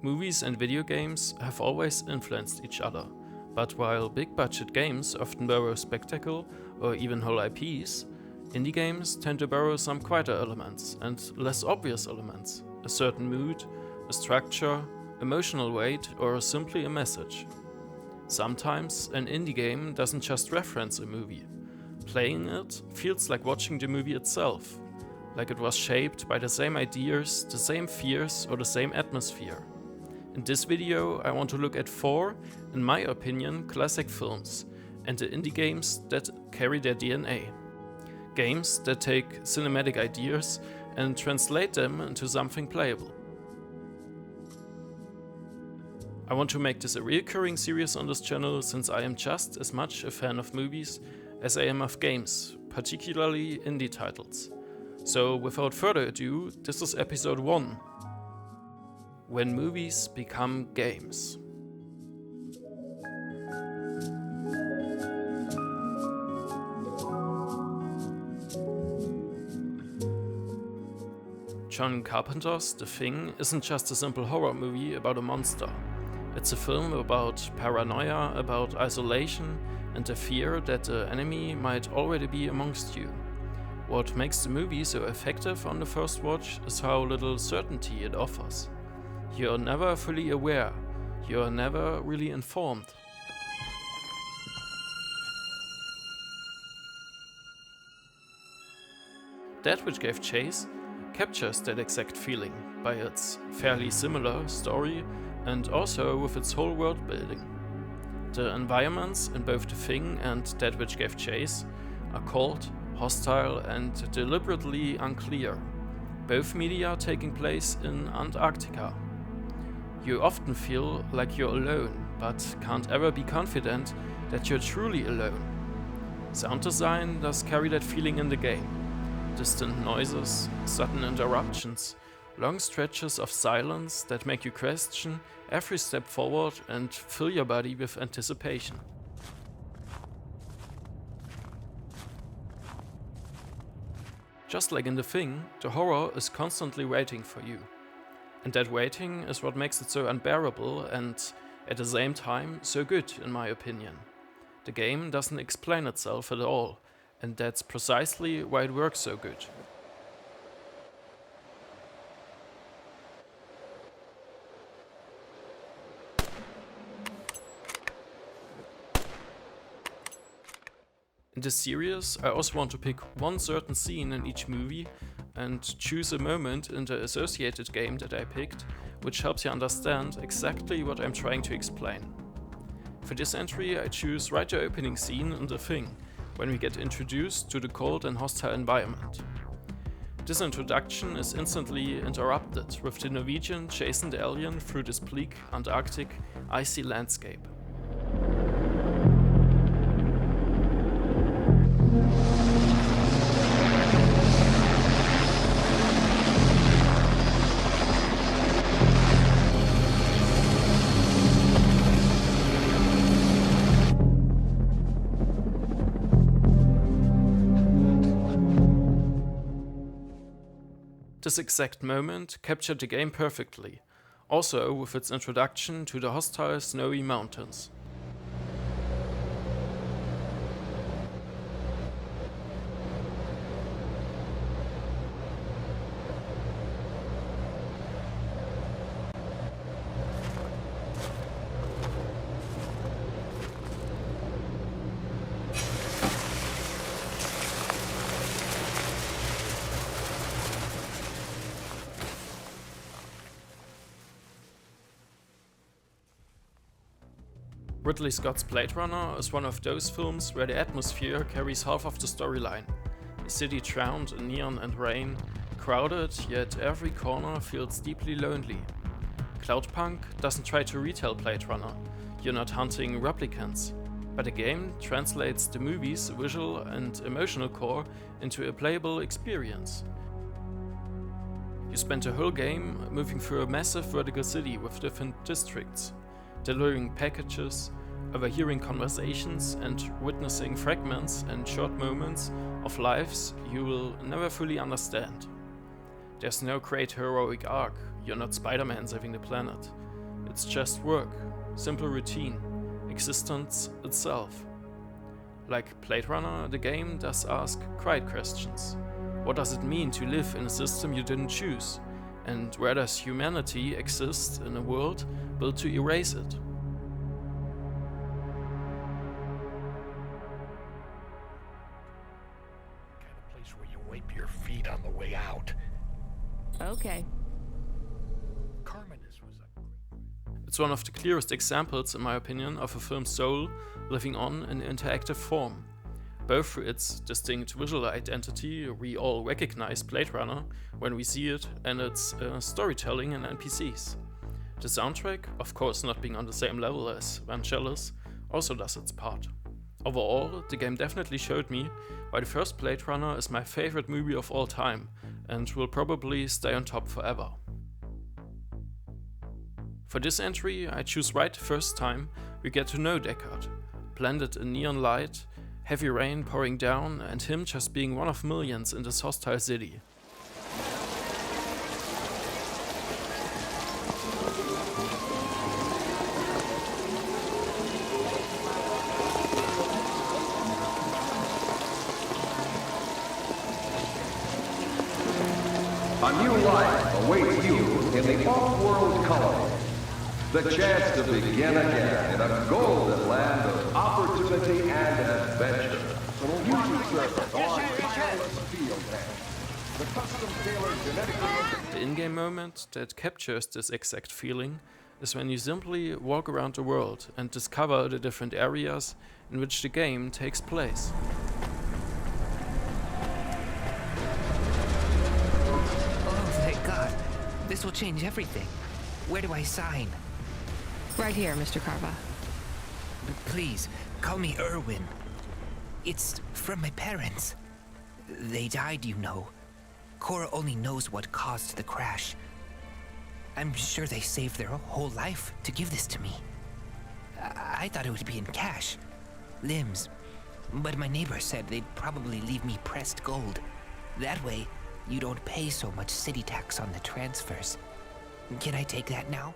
Movies and video games have always influenced each other, but while big budget games often borrow spectacle or even whole IPs, indie games tend to borrow some quieter elements and less obvious elements, a certain mood, a structure, emotional weight, or simply a message. Sometimes an indie game doesn't just reference a movie. Playing it feels like watching the movie itself, like it was shaped by the same ideas, the same fears, or the same atmosphere. In this video, I want to look at 4, in my opinion, classic films, and the indie games that carry their DNA. Games that take cinematic ideas and translate them into something playable. I want to make this a recurring series on this channel since I am just as much a fan of movies as I am of games, particularly indie titles. So without further ado, this is episode 1. When movies become games. John Carpenter's The Thing isn't just a simple horror movie about a monster. It's a film about paranoia, about isolation, and the fear that the enemy might already be amongst you. What makes the movie so effective on the first watch is how little certainty it offers. You're never fully aware, you're never really informed. That Which Gave Chase captures that exact feeling by its fairly similar story and also with its whole world building. The environments in both The Thing and That Which Gave Chase are cold, hostile, and deliberately unclear, both media taking place in Antarctica. You often feel like you're alone, but can't ever be confident that you're truly alone. Sound design does carry that feeling in the game. Distant noises, sudden interruptions, long stretches of silence that make you question every step forward and fill your body with anticipation. Just like in The Thing, the horror is constantly waiting for you. And that waiting is what makes it so unbearable and, at the same time, so good in my opinion. The game doesn't explain itself at all, and that's precisely why it works so good. In this series, I also want to pick one certain scene in each movie and choose a moment in the associated game that I picked, which helps you understand exactly what I'm trying to explain. For this entry, I choose right the opening scene in The Thing, when we get introduced to the cold and hostile environment. This introduction is instantly interrupted with the Norwegian chasing the alien through this bleak, Antarctic, icy landscape. This exact moment captured the game perfectly, also with its introduction to the hostile snowy mountains. Ridley Scott's Blade Runner is one of those films where the atmosphere carries half of the storyline. A city drowned in neon and rain, crowded, yet every corner feels deeply lonely. Cloudpunk doesn't try to retell Blade Runner, you're not hunting replicants, but the game translates the movie's visual and emotional core into a playable experience. You spend the whole game moving through a massive vertical city with different districts, delivering packages, overhearing conversations, and witnessing fragments and short moments of lives you will never fully understand. There's no great heroic arc, you're not Spider-Man saving the planet. It's just work, simple routine, existence itself. Like Blade Runner, the game does ask quiet questions. What does it mean to live in a system you didn't choose? And where does humanity exist in a world built to erase it? Kind of place where you wipe your feet on the way out. Okay. Carmenus was a It's one of the clearest examples, in my opinion, of a film's soul living on in interactive form. Both through its distinct visual identity, we all recognize Blade Runner when we see it, and its storytelling and NPCs. The soundtrack, of course not being on the same level as Vangelis, also does its part. Overall, the game definitely showed me why the first Blade Runner is my favorite movie of all time, and will probably stay on top forever. For this entry, I choose right the first time we get to know Deckard, blended in neon light, heavy rain pouring down, and him just being one of millions in this hostile city. A new life awaits you in the off-world colony. The chance to begin again in a golden land of opportunity and adventure. The in-game moment that captures this exact feeling is when you simply walk around the world and discover the different areas in which the game takes place. Oh, thank God. This will change everything. Where do I sign? Right here, Mr. Carva. Please, call me Erwin. It's from my parents. They died, you know. Cora only knows what caused the crash. I'm sure they saved their whole life to give this to me. I thought it would be in cash. Limbs. But my neighbor said they'd probably leave me pressed gold. That way, you don't pay so much city tax on the transfers. Can I take that now?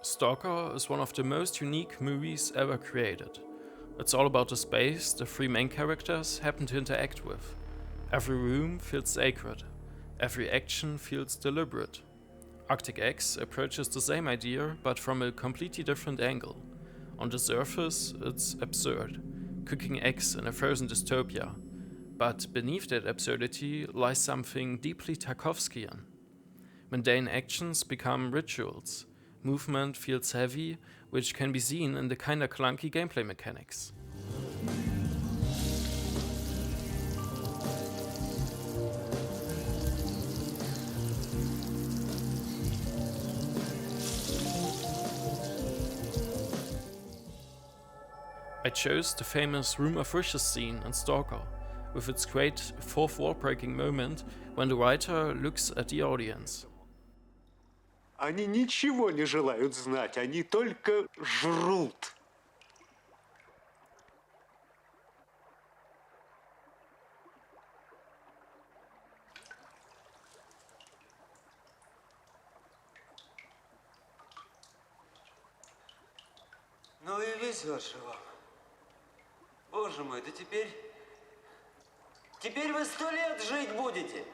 Stalker is one of the most unique movies ever created. It's all about the space the three main characters happen to interact with. Every room feels sacred. Every action feels deliberate. Arctic X approaches the same idea, but from a completely different angle. On the surface, it's absurd, cooking eggs in a frozen dystopia. But beneath that absurdity lies something deeply Tarkovskian. Mundane actions become rituals. Movement feels heavy, which can be seen in the kinda clunky gameplay mechanics. I chose the famous Room of Wishes scene in Stalker, with its great fourth wall breaking moment when the writer looks at the audience. Они ничего не желают знать, они только жрут. Ну и везет же вам. Боже мой, да теперь вы 100 лет жить будете.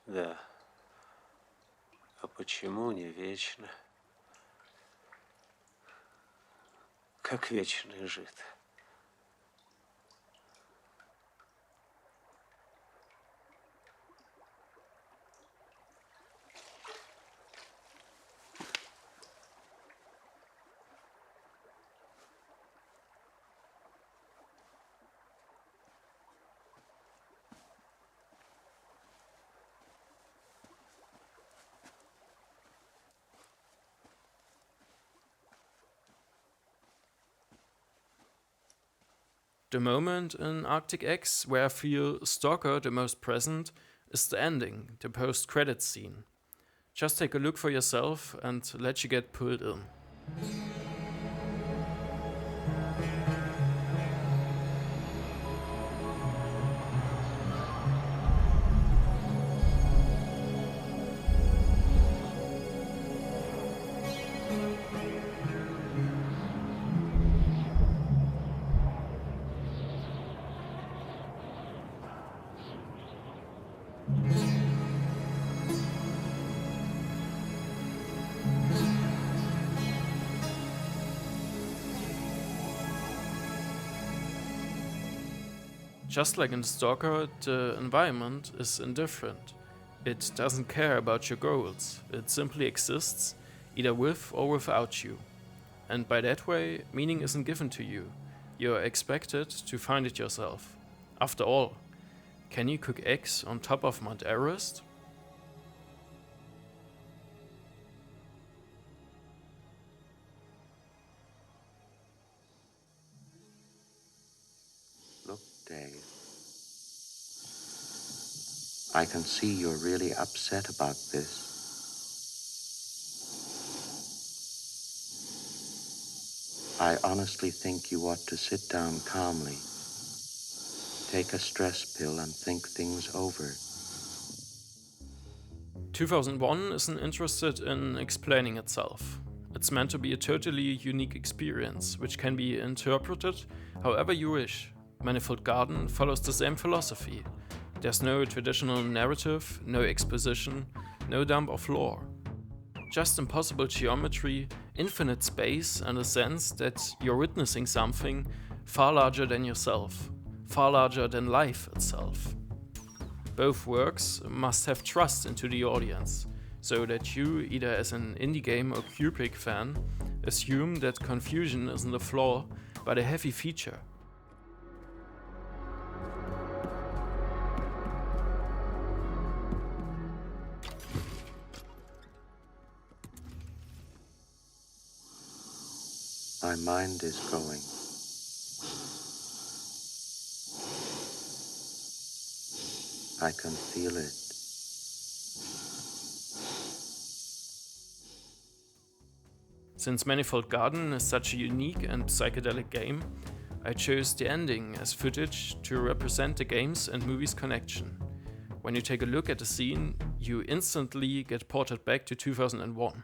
Да. А почему не вечно? Как вечный жид. The moment in Arctic X where I feel Stalker the most present is the ending, the post-credits scene. Just take a look for yourself and let you get pulled in. Just like in Stalker, the environment is indifferent. It doesn't care about your goals, it simply exists, either with or without you. And by that way, meaning isn't given to you. You're expected to find it yourself. After all, can you cook eggs on top of Mount Everest? Look, Dave. I can see you're really upset about this. I honestly think you ought to sit down calmly, take a stress pill, and think things over. 2001 isn't interested in explaining itself. It's meant to be a totally unique experience, which can be interpreted however you wish. Manifold Garden follows the same philosophy. There's no traditional narrative, no exposition, no dump of lore. Just impossible geometry, infinite space, and a sense that you're witnessing something far larger than yourself, far larger than life itself. Both works must have trust into the audience, so that you, either as an indie game or Kubrick fan, assume that confusion isn't a flaw, but a heavy feature. My mind is going. I can feel it. Since Manifold Garden is such a unique and psychedelic game, I chose the ending as footage to represent the game's and movie's connection. When you take a look at the scene, you instantly get ported back to 2001.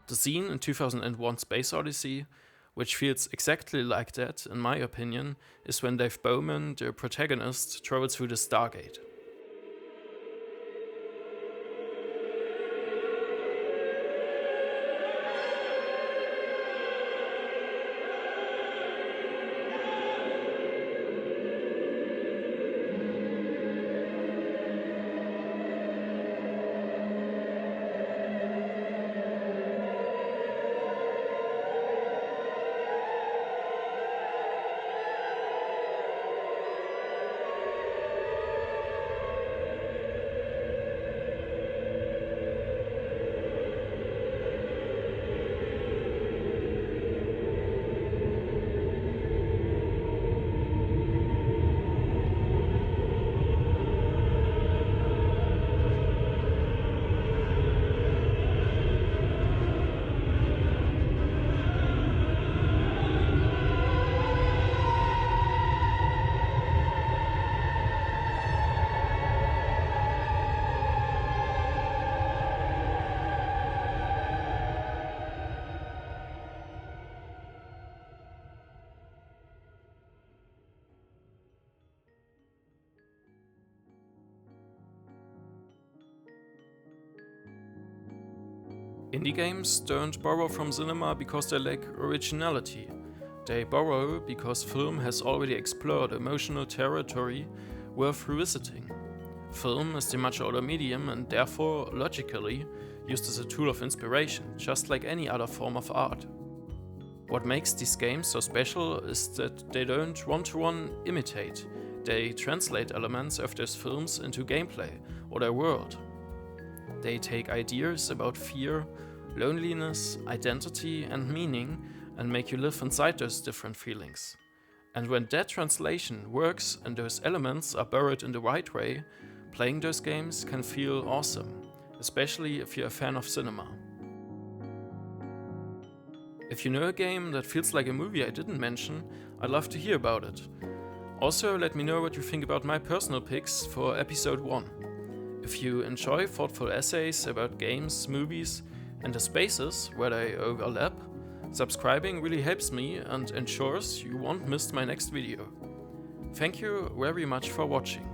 The scene in 2001 Space Odyssey, which feels exactly like that, in my opinion, is when Dave Bowman, the protagonist, travels through the Stargate. Indie games don't borrow from cinema because they lack originality. They borrow because film has already explored emotional territory worth revisiting. Film is the much older medium and therefore, logically, used as a tool of inspiration, just like any other form of art. What makes these games so special is that they don't one-to-one imitate, they translate elements of those films into gameplay or their world. They take ideas about fear, loneliness, identity and meaning and make you live inside those different feelings. And when that translation works and those elements are borrowed in the right way, playing those games can feel awesome, especially if you're a fan of cinema. If you know a game that feels like a movie I didn't mention, I'd love to hear about it. Also, let me know what you think about my personal picks for episode 1. If you enjoy thoughtful essays about games, movies, and the spaces where they overlap, subscribing really helps me and ensures you won't miss my next video. Thank you very much for watching.